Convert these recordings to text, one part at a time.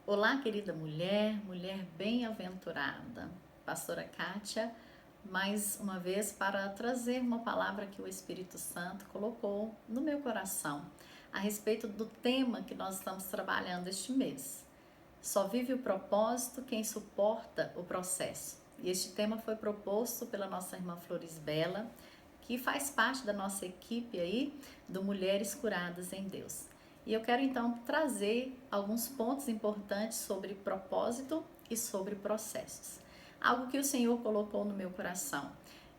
Olá, querida mulher, mulher bem-aventurada. Pastora Kátia, mais uma vez para trazer uma palavra que o Espírito Santo colocou no meu coração a respeito do tema que nós estamos trabalhando este mês. Só vive o propósito quem suporta o processo. E este tema foi proposto pela nossa irmã Florisbela, que faz parte da nossa equipe aí do Mulheres Curadas em Deus. E eu quero então trazer alguns pontos importantes sobre propósito e sobre processos. Algo que o Senhor colocou no meu coração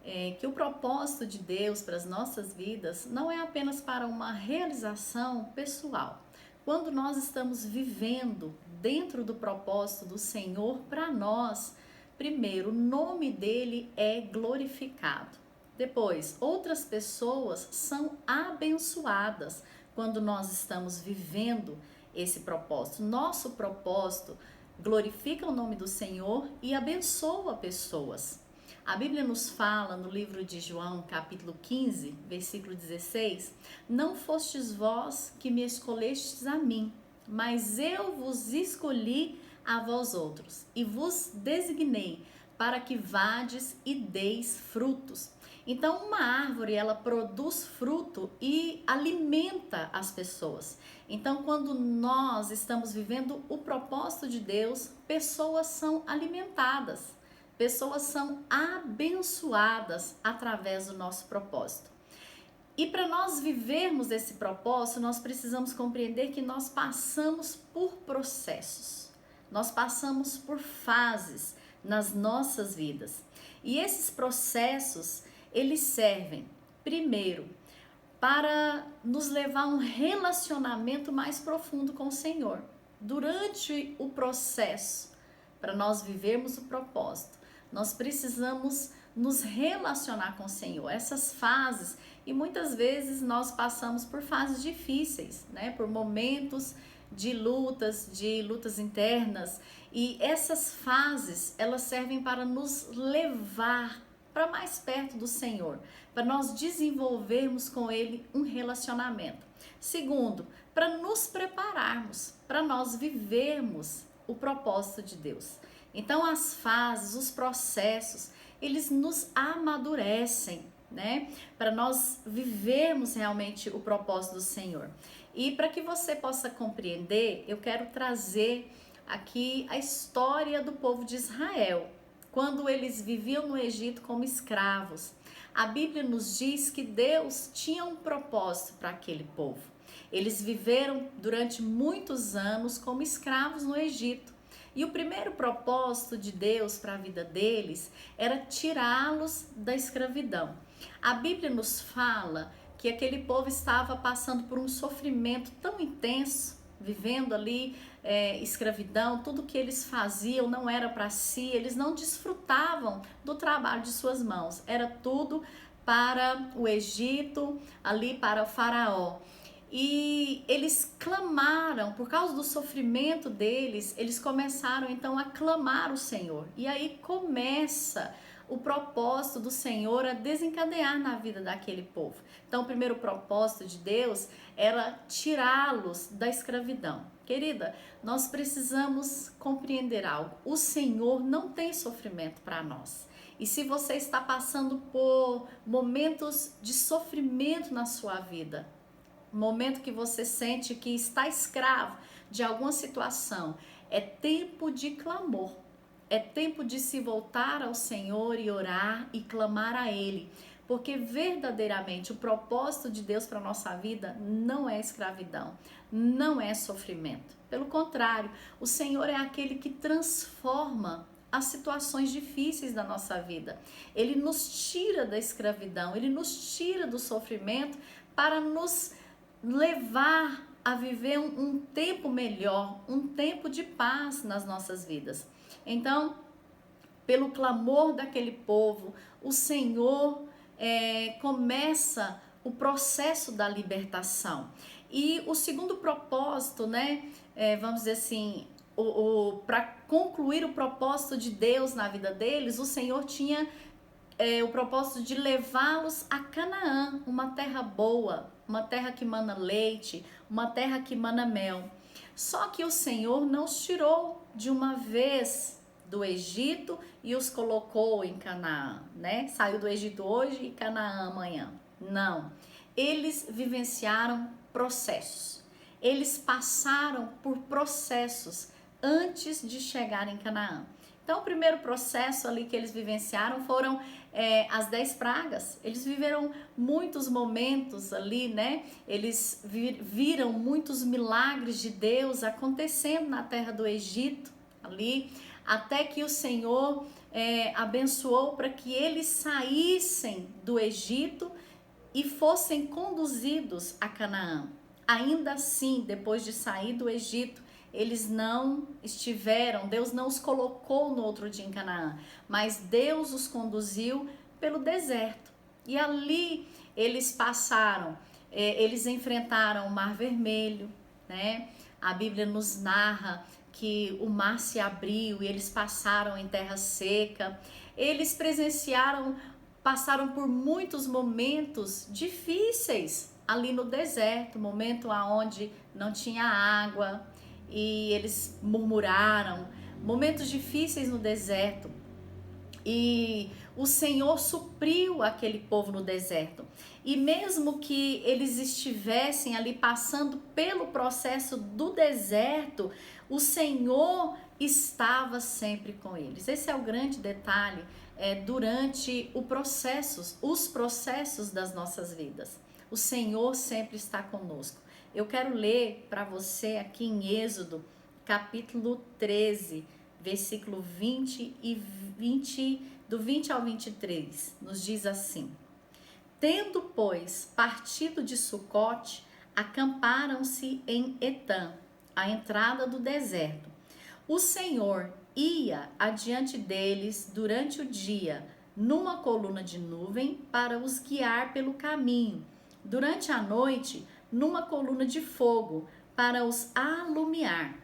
é que o propósito de Deus para as nossas vidas não é apenas para uma realização pessoal. Quando nós estamos vivendo dentro do propósito do Senhor para nós, primeiro, o nome dele é glorificado. Depois, outras pessoas são abençoadas quando nós estamos vivendo esse propósito. Nosso propósito glorifica o nome do Senhor e abençoa pessoas. A Bíblia nos fala no livro de João, capítulo 15, versículo 16: Não fostes vós que me escolhestes a mim, mas eu vos escolhi a vós outros e vos designei para que vades e deis frutos. Então, uma árvore, ela produz fruto e alimenta as pessoas. Então, quando nós estamos vivendo o propósito de Deus, pessoas são alimentadas, pessoas são abençoadas através do nosso propósito. E para nós vivermos esse propósito, nós precisamos compreender que nós passamos por processos, nós passamos por fases nas nossas vidas. E esses processos, eles servem, primeiro, para nos levar a um relacionamento mais profundo com o Senhor. Durante o processo, para nós vivermos o propósito, nós precisamos nos relacionar com o Senhor. Essas fases, e muitas vezes nós passamos por fases difíceis, né? Por momentos de lutas internas, e essas fases, elas servem para nos levar para mais perto do Senhor, para nós desenvolvermos com Ele um relacionamento. Segundo, para nos prepararmos, para nós vivermos o propósito de Deus. Então, as fases, os processos, eles nos amadurecem, né? Para nós vivermos realmente o propósito do Senhor. E para que você possa compreender, eu quero trazer aqui a história do povo de Israel, quando eles viviam no Egito como escravos. A Bíblia nos diz que Deus tinha um propósito para aquele povo. Eles viveram durante muitos anos como escravos no Egito. E o primeiro propósito de Deus para a vida deles era tirá-los da escravidão. A Bíblia nos fala que aquele povo estava passando por um sofrimento tão intenso, vivendo ali escravidão, tudo que eles faziam não era para si, eles não desfrutavam do trabalho de suas mãos, era tudo para o Egito, ali para o faraó. E eles clamaram, por causa do sofrimento deles, eles começaram então a clamar o Senhor. E aí começa o propósito do Senhor a desencadear na vida daquele povo. Então, o primeiro propósito de Deus era tirá-los da escravidão. Querida, nós precisamos compreender algo. O Senhor não tem sofrimento para nós. E se você está passando por momentos de sofrimento na sua vida, momento que você sente que está escravo de alguma situação, é tempo de clamor. É tempo de se voltar ao Senhor e orar e clamar a Ele, porque verdadeiramente o propósito de Deus para a nossa vida não é escravidão, não é sofrimento. Pelo contrário, o Senhor é aquele que transforma as situações difíceis da nossa vida. Ele nos tira da escravidão, Ele nos tira do sofrimento para nos levar a viver um tempo melhor, um tempo de paz nas nossas vidas. Então, pelo clamor daquele povo, o Senhor começa o processo da libertação. E o segundo propósito, né, vamos dizer assim, para concluir o propósito de Deus na vida deles, o Senhor tinha o propósito de levá-los a Canaã, uma terra boa, uma terra que mana leite, uma terra que mana mel. Só que o Senhor não os tirou de uma vez do Egito e os colocou em Canaã, né? Saiu do Egito hoje e Canaã amanhã. Não. Eles vivenciaram processos. Eles passaram por processos antes de chegar em Canaã. Então, o primeiro processo ali que eles vivenciaram foram as 10 pragas. Eles viveram muitos momentos ali, né? Eles viram muitos milagres de Deus acontecendo na terra do Egito, ali, até que o Senhor abençoou para que eles saíssem do Egito e fossem conduzidos a Canaã. Ainda assim, depois de sair do Egito, eles não estiveram, Deus não os colocou no outro dia em Canaã, mas Deus os conduziu pelo deserto. E ali eles passaram, eles enfrentaram o Mar Vermelho, né? A Bíblia nos narra que o mar se abriu e eles passaram em terra seca. Eles passaram por muitos momentos difíceis ali no deserto, momento onde não tinha água, e eles murmuraram, momentos difíceis no deserto, e o Senhor supriu aquele povo no deserto. E mesmo que eles estivessem ali passando pelo processo do deserto, o Senhor estava sempre com eles. Esse é o grande detalhe durante os processos das nossas vidas. O Senhor sempre está conosco. Eu quero ler para você aqui em Êxodo, capítulo 13, versículo 20 do 20 ao 23, nos diz assim: Tendo, pois, partido de Sucote, acamparam-se em Etã, à entrada do deserto. O Senhor ia adiante deles durante o dia, numa coluna de nuvem, para os guiar pelo caminho. Durante a noite, numa coluna de fogo, para os alumiar,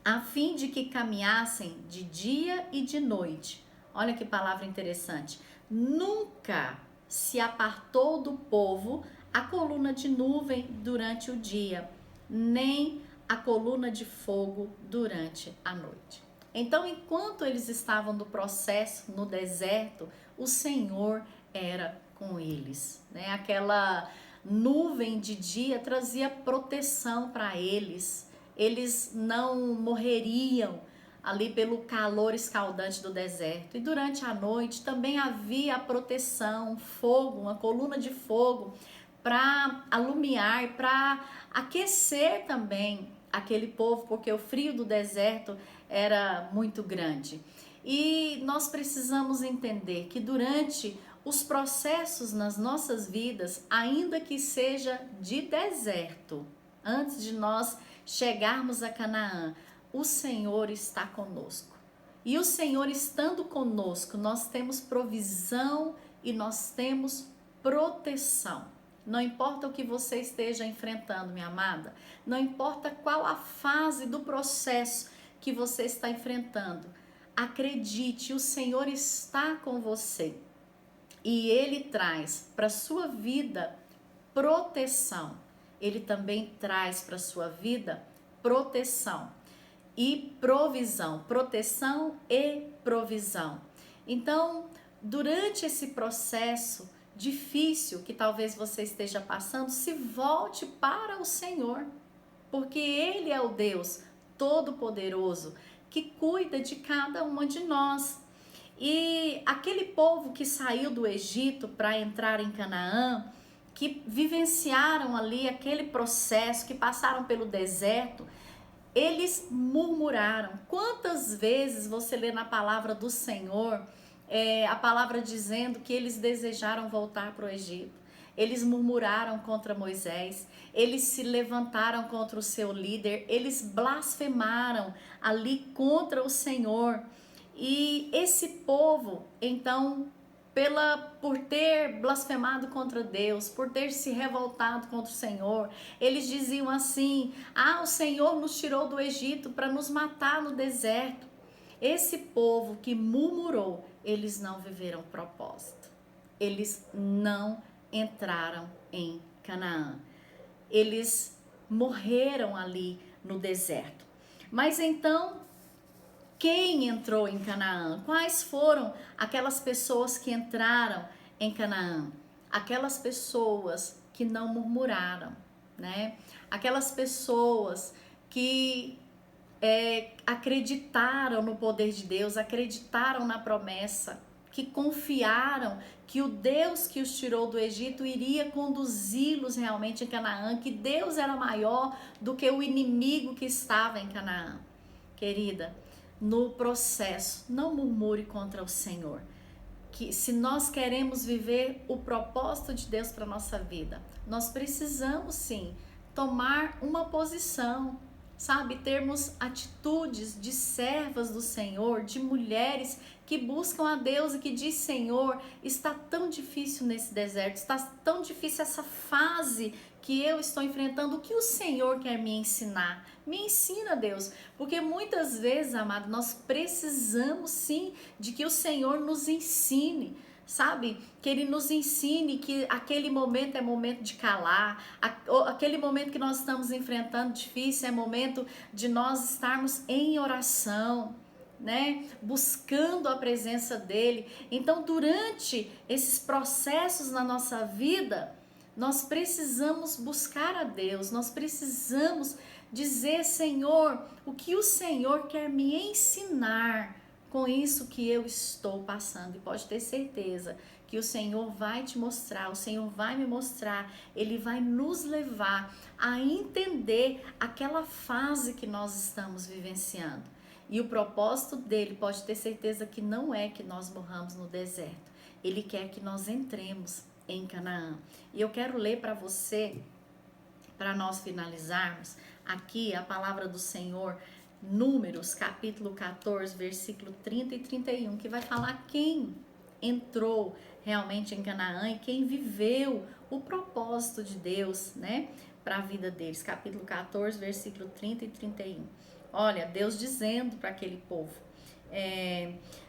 a fim de que caminhassem de dia e de noite. Olha que palavra interessante. Nunca se apartou do povo a coluna de nuvem durante o dia, nem a coluna de fogo durante a noite. Então, enquanto eles estavam no processo, no deserto, o Senhor era com eles, né? Aquela nuvem de dia trazia proteção para eles. Eles não morreriam ali pelo calor escaldante do deserto. E durante a noite também havia a proteção, fogo, uma coluna de fogo para alumiar, para aquecer também aquele povo, porque o frio do deserto era muito grande. E nós precisamos entender que durante os processos nas nossas vidas, ainda que seja de deserto, antes de nós chegarmos a Canaã, o Senhor está conosco. E o Senhor estando conosco, nós temos provisão e nós temos proteção. Não importa o que você esteja enfrentando, minha amada, não importa qual a fase do processo que você está enfrentando, acredite, o Senhor está com você e Ele traz para a sua vida proteção. Ele também traz para a sua vida proteção e provisão, proteção e provisão. Então, durante esse processo difícil que talvez você esteja passando, se volte para o Senhor, porque Ele é o Deus Todo-Poderoso que cuida de cada uma de nós. E aquele povo que saiu do Egito para entrar em Canaã, que vivenciaram ali aquele processo, que passaram pelo deserto, eles murmuraram. Quantas vezes você lê na palavra do Senhor a palavra dizendo que eles desejaram voltar para o Egito? Eles murmuraram contra Moisés, eles se levantaram contra o seu líder, eles blasfemaram ali contra o Senhor. E esse povo, então, por ter blasfemado contra Deus, por ter se revoltado contra o Senhor, eles diziam assim: o Senhor nos tirou do Egito para nos matar no deserto. Esse povo que murmurou, eles não viveram propósito. Eles não entraram em Canaã. Eles morreram ali no deserto. Mas então, quem entrou em Canaã? Quais foram aquelas pessoas que entraram em Canaã? Aquelas pessoas que não murmuraram, né? Aquelas pessoas que acreditaram no poder de Deus, acreditaram na promessa, que confiaram que o Deus que os tirou do Egito iria conduzi-los realmente em Canaã, que Deus era maior do que o inimigo que estava em Canaã. Querida, no processo, não murmure contra o Senhor. Que se nós queremos viver o propósito de Deus para a nossa vida, nós precisamos sim tomar uma posição, sabe? Termos atitudes de servas do Senhor, de mulheres que buscam a Deus e que diz: Senhor, está tão difícil nesse deserto, está tão difícil essa fase que eu estou enfrentando, o que o Senhor quer me ensinar? Me ensina, Deus, porque muitas vezes, amado, nós precisamos sim de que o Senhor nos ensine, sabe? Que Ele nos ensine que aquele momento é momento de calar, aquele momento que nós estamos enfrentando difícil é momento de nós estarmos em oração, né? Buscando a presença dEle. Então, durante esses processos na nossa vida, nós precisamos buscar a Deus, nós precisamos dizer: Senhor, o que o Senhor quer me ensinar com isso que eu estou passando? E pode ter certeza que o Senhor vai te mostrar, o Senhor vai me mostrar, Ele vai nos levar a entender aquela fase que nós estamos vivenciando. E o propósito dele, pode ter certeza que não é que nós morramos no deserto. Ele quer que nós entremos em Canaã. E eu quero ler para você, para nós finalizarmos, aqui a palavra do Senhor, Números, capítulo 14, versículo 30 e 31, que vai falar quem entrou realmente em Canaã e quem viveu o propósito de Deus, né, para a vida deles. Capítulo 14, versículo 30 e 31. Olha, Deus dizendo para aquele povo: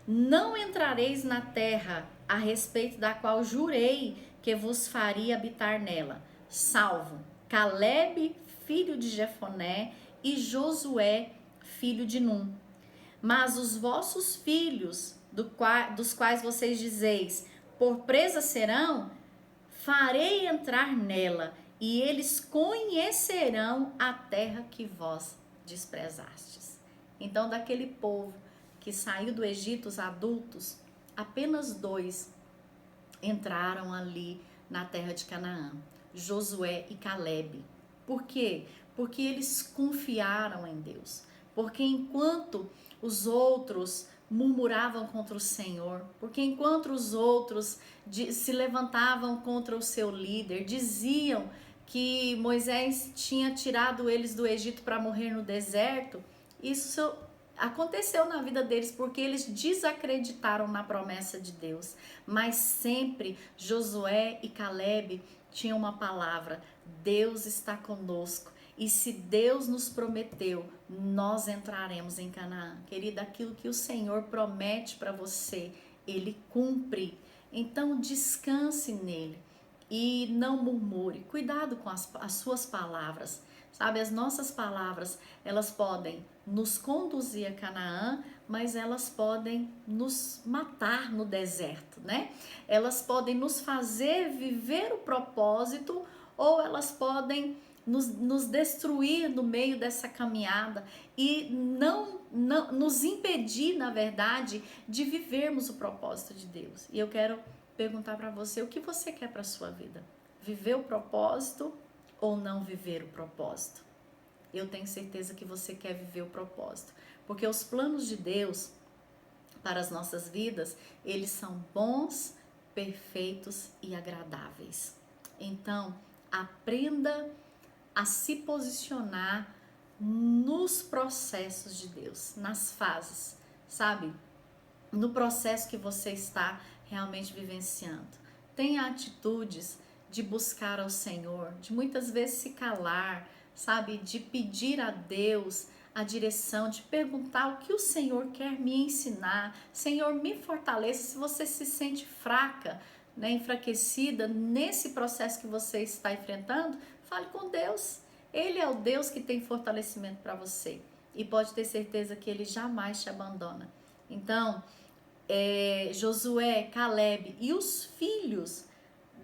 não entrareis na terra a respeito da qual jurei que vos faria habitar nela, salvo Calebe, filho de Jefoné, e Josué, filho de Num. Mas os vossos filhos, dos quais vocês dizeis: por presa serão, farei entrar nela, e eles conhecerão a terra que vós desprezastes. Então, daquele povo que saiu do Egito, os adultos, apenas 2 entraram ali na terra de Canaã: Josué e Calebe. Por quê? Porque eles confiaram em Deus. Porque enquanto os outros murmuravam contra o Senhor, porque enquanto os outros se levantavam contra o seu líder, diziam que Moisés tinha tirado eles do Egito para morrer no deserto, isso aconteceu na vida deles porque eles desacreditaram na promessa de Deus. Mas sempre Josué e Calebe tinham uma palavra: Deus está conosco. E se Deus nos prometeu, nós entraremos em Canaã. Querida, aquilo que o Senhor promete para você, Ele cumpre. Então descanse nele e não murmure. Cuidado com as suas palavras. Sabe, as nossas palavras, elas podem nos conduzir a Canaã, mas elas podem nos matar no deserto, né? Elas podem nos fazer viver o propósito, ou elas podem nos destruir no meio dessa caminhada e não nos impedir, na verdade, de vivermos o propósito de Deus. E eu quero perguntar para você: o que você quer para a sua vida? Viver o propósito ou não viver o propósito? Eu tenho certeza que você quer viver o propósito, porque os planos de Deus para as nossas vidas, eles são bons, perfeitos e agradáveis. Então, aprenda a se posicionar nos processos de Deus, nas fases, sabe? No processo que você está realmente vivenciando. Tenha atitudes de buscar ao Senhor, de muitas vezes se calar, sabe? De pedir a Deus a direção, de perguntar o que o Senhor quer me ensinar. Senhor, me fortaleça. Se você se sente fraca, né, enfraquecida nesse processo que você está enfrentando, fale com Deus. Ele é o Deus que tem fortalecimento para você e pode ter certeza que Ele jamais te abandona. Então, Josué, Caleb e os filhos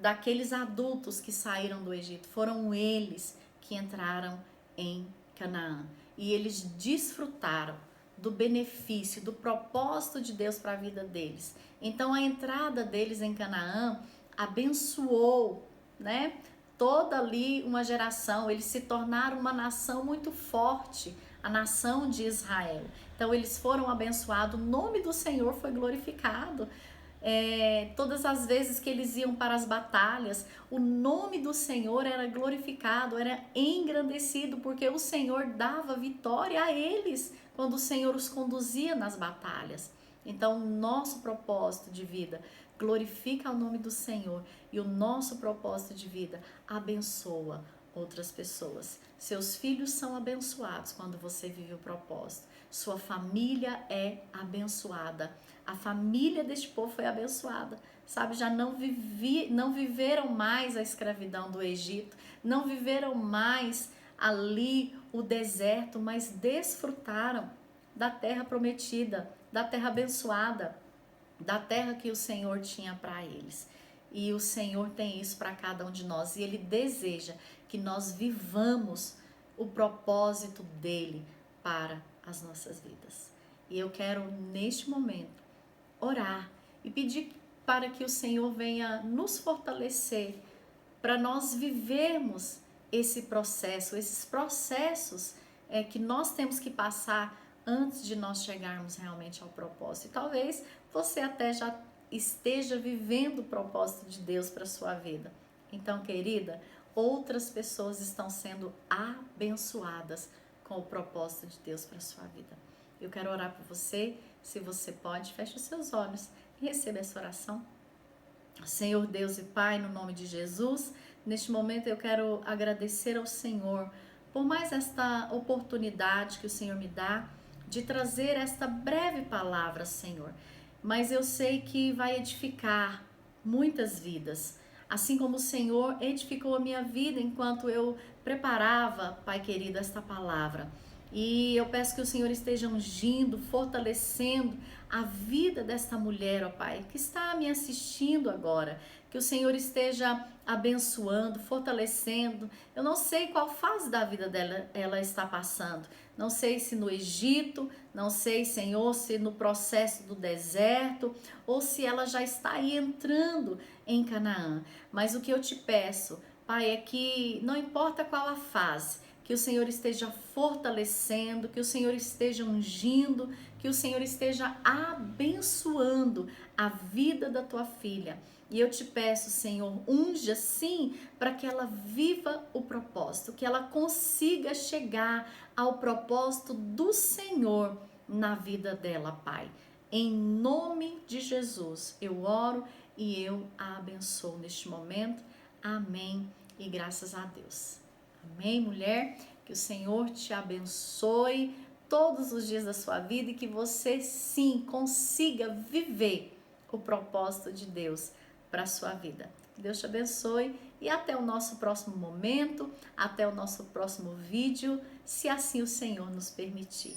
daqueles adultos que saíram do Egito, foram eles que entraram em Canaã. E eles desfrutaram do benefício, do propósito de Deus para a vida deles. Então a entrada deles em Canaã abençoou, né? Toda ali uma geração, eles se tornaram uma nação muito forte, a nação de Israel. Então eles foram abençoados, o nome do Senhor foi glorificado. Todas as vezes que eles iam para as batalhas, o nome do Senhor era glorificado, era engrandecido, porque o Senhor dava vitória a eles quando o Senhor os conduzia nas batalhas. Então, o nosso propósito de vida glorifica o nome do Senhor e o nosso propósito de vida abençoa outras pessoas. Seus filhos são abençoados quando você vive o propósito. Sua família é abençoada. A família deste povo foi abençoada, sabe? Já não viveram mais a escravidão do Egito, não viveram mais ali o deserto, mas desfrutaram da terra prometida, da terra abençoada, da terra que o Senhor tinha para eles. E o Senhor tem isso para cada um de nós, e Ele deseja que nós vivamos o propósito dEle para as nossas vidas. E eu quero, neste momento, orar e pedir para que o Senhor venha nos fortalecer para nós vivermos esse processo, esses processos que nós temos que passar antes de nós chegarmos realmente ao propósito. E talvez você até já esteja vivendo o propósito de Deus para a sua vida. Então, querida, outras pessoas estão sendo abençoadas com o propósito de Deus para a sua vida. Eu quero orar por você. Se você pode, feche os seus olhos e receba essa oração. Senhor Deus e Pai, no nome de Jesus, neste momento eu quero agradecer ao Senhor por mais esta oportunidade que o Senhor me dá de trazer esta breve palavra, Senhor. Mas eu sei que vai edificar muitas vidas, assim como o Senhor edificou a minha vida enquanto eu preparava, Pai querido, esta palavra. E eu peço que o Senhor esteja ungindo, fortalecendo a vida desta mulher, ó Pai, que está me assistindo agora. Que o Senhor esteja abençoando, fortalecendo. Eu não sei qual fase da vida dela ela está passando. Não sei se no Egito, não sei, Senhor, se no processo do deserto, ou se ela já está aí entrando em Canaã. Mas o que eu te peço, Pai, é que não importa qual a fase, que o Senhor esteja fortalecendo, que o Senhor esteja ungindo, que o Senhor esteja abençoando a vida da tua filha. E eu te peço, Senhor, unja sim, para que ela viva o propósito, que ela consiga chegar ao propósito do Senhor na vida dela, Pai. Em nome de Jesus, eu oro e eu a abençoo neste momento. Amém e graças a Deus. Amém, mulher? Que o Senhor te abençoe todos os dias da sua vida e que você sim consiga viver o propósito de Deus para a sua vida. Que Deus te abençoe e até o nosso próximo momento, até o nosso próximo vídeo, se assim o Senhor nos permitir.